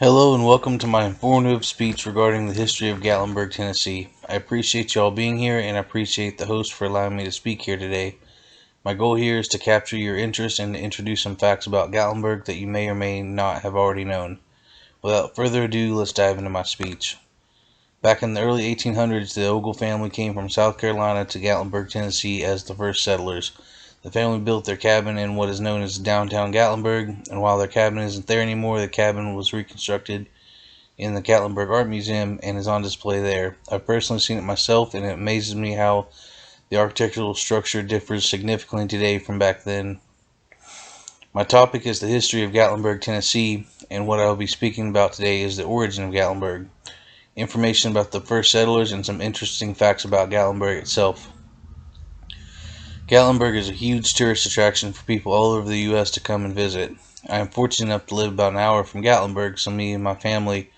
Hello and welcome to my informative speech regarding the history of Gatlinburg, Tennessee. I appreciate you all being here and I appreciate the host for allowing me to speak here today. My goal here is to capture your interest and to introduce some facts about Gatlinburg that you may or may not have already known. Without further ado, let's dive into my speech. Back in the early 1800s, the Ogle family came from South Carolina to Gatlinburg, Tennessee as the first settlers. The family built their cabin in what is known as downtown Gatlinburg, and while their cabin isn't there anymore, the cabin was reconstructed in the Gatlinburg Art Museum and is on display there. I've personally seen it myself, and it amazes me how the architectural structure differs significantly today from back then. My topic is the history of Gatlinburg, Tennessee, and what I will be speaking about today is the origin of Gatlinburg, information about the first settlers, and some interesting facts about Gatlinburg itself. Gatlinburg is a huge tourist attraction for people all over the U.S. to come and visit. I am fortunate enough to live about an hour from Gatlinburg, so me and my family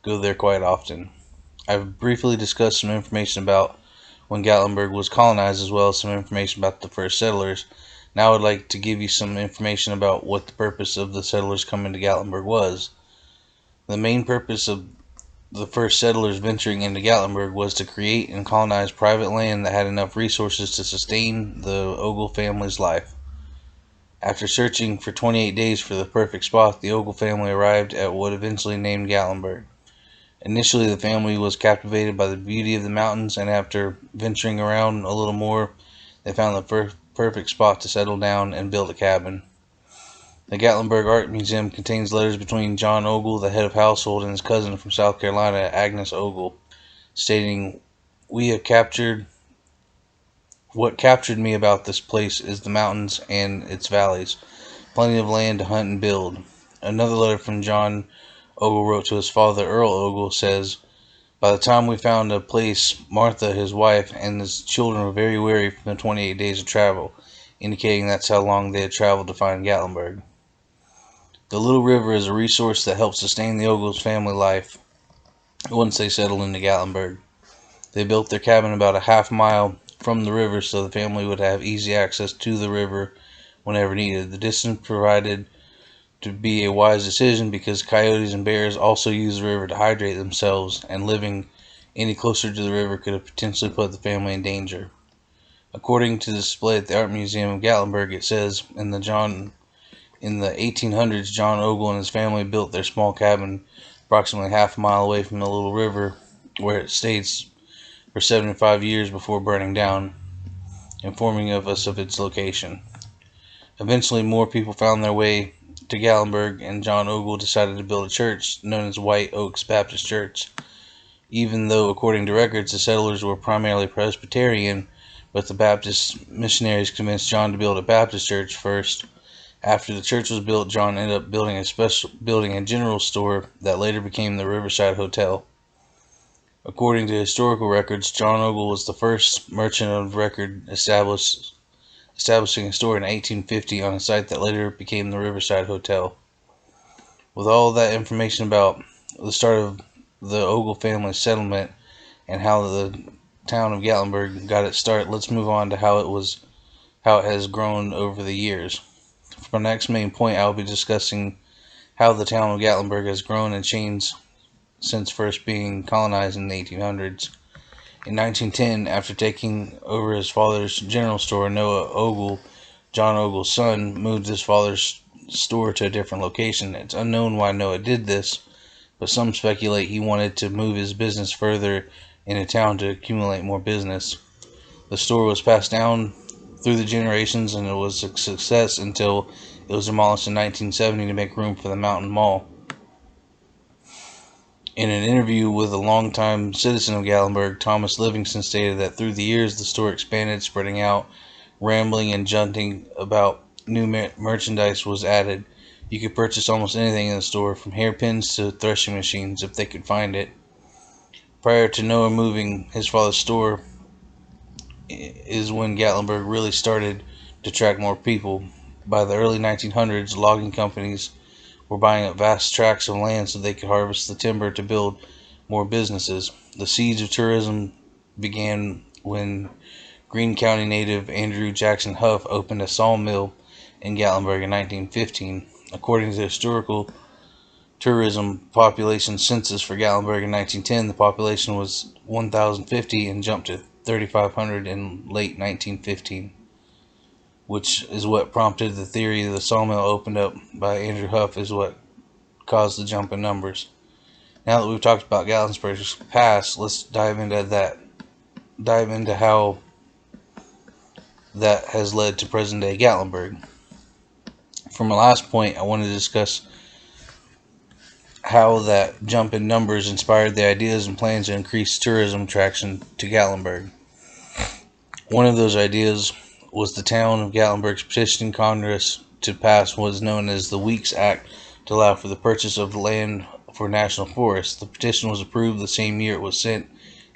go there quite often. I've briefly discussed some information about when Gatlinburg was colonized as well as some information about the first settlers. Now I would like to give you some information about what the purpose of the settlers coming to Gatlinburg was. The main purpose of the first settlers venturing into Gatlinburg was to create and colonize private land that had enough resources to sustain the Ogle family's life. After searching for 28 days for the perfect spot, the Ogle family arrived at what eventually named Gatlinburg. Initially, the family was captivated by the beauty of the mountains, and after venturing around a little more, they found the perfect spot to settle down and build a cabin. The Gatlinburg Art Museum contains letters between John Ogle, the head of household, and his cousin from South Carolina, Agnes Ogle, stating, "We have captured what captured me about this place is the mountains and its valleys, plenty of land to hunt and build." Another letter from John Ogle wrote to his father, Earl Ogle, says, "By the time we found a place, Martha, his wife, and his children were very weary from the 28 days of travel," indicating that's how long they had traveled to find Gatlinburg. The Little River is a resource that helped sustain the Ogles family life once they settled into Gatlinburg. They built their cabin about a half mile from the river so the family would have easy access to the river whenever needed. The distance provided to be a wise decision because coyotes and bears also use the river to hydrate themselves, and living any closer to the river could have potentially put the family in danger. According to the display at the Art Museum of Gatlinburg, it says, in the 1800s, John Ogle and his family built their small cabin approximately half a mile away from the Little River, where it stayed for 75 years before burning down, informing us of its location. Eventually, more people found their way to Gatlinburg, and John Ogle decided to build a church known as White Oaks Baptist Church. Even though, according to records, the settlers were primarily Presbyterian, but the Baptist missionaries convinced John to build a Baptist church first. After the church was built, John ended up building a general store that later became the Riverside Hotel. According to historical records, John Ogle was the first merchant of record establishing a store in 1850 on a site that later became the Riverside Hotel. With all of that information about the start of the Ogle family settlement and how the town of Gatlinburg got its start, let's move on to how it has grown over the years. For my next main point, I will be discussing how the town of Gatlinburg has grown and changed since first being colonized in the 1800s. In 1910, after taking over his father's general store, Noah Ogle, John Ogle's son, moved his father's store to a different location. It's unknown why Noah did this, but some speculate he wanted to move his business further into town to accumulate more business. The store was passed down through the generations, and it was a success until it was demolished in 1970 to make room for the Mountain Mall. In an interview with a longtime citizen of Gatlinburg, Thomas Livingston stated that through the years the store expanded, spreading out, rambling and junting about new merchandise was added. You could purchase almost anything in the store, from hairpins to threshing machines, if they could find it. Prior to Noah moving his father's store is when Gatlinburg really started to attract more people. By the early 1900s, logging companies were buying up vast tracts of land so they could harvest the timber to build more businesses. The seeds of tourism began when Greene County native Andrew Jackson Huff opened a sawmill in Gatlinburg in 1915. According to historical tourism population census for Gatlinburg in 1910, the population was 1,050 and jumped to 3,500 in late 1915, which is what prompted the theory the sawmill opened up by Andrew Huff is what caused the jump in numbers. Now that we've talked about Gatlinburg's past, let's dive into how that has led to present-day Gatlinburg. For my last point, I wanted to discuss how that jump in numbers inspired the ideas and plans to increase tourism attraction to Gatlinburg. One of those ideas was the town of Gatlinburg's petitioning Congress to pass what is known as the Weeks Act to allow for the purchase of land for national forests. The petition was approved the same year it was sent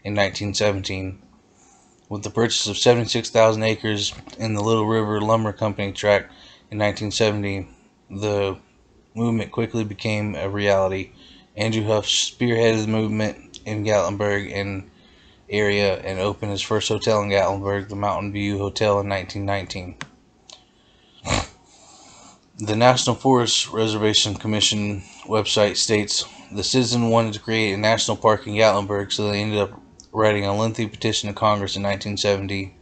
in 1917. With the purchase of 76,000 acres in the Little River Lumber Company tract in 1970, the movement quickly became a reality. Andrew Huff spearheaded the movement in Gatlinburg and area and opened his first hotel in Gatlinburg, the Mountain View Hotel, in 1919. The National Forest Reservation Commission website states the citizen wanted to create a national park in Gatlinburg, so they ended up writing a lengthy petition to Congress in 1970,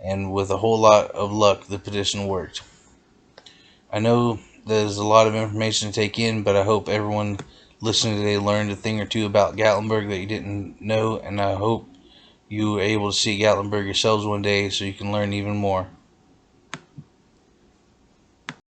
and with a whole lot of luck, the petition worked. I know there's a lot of information to take in, but I hope everyone listening today learned a thing or two about Gatlinburg that you didn't know, and I hope you were able to see Gatlinburg yourselves one day so you can learn even more.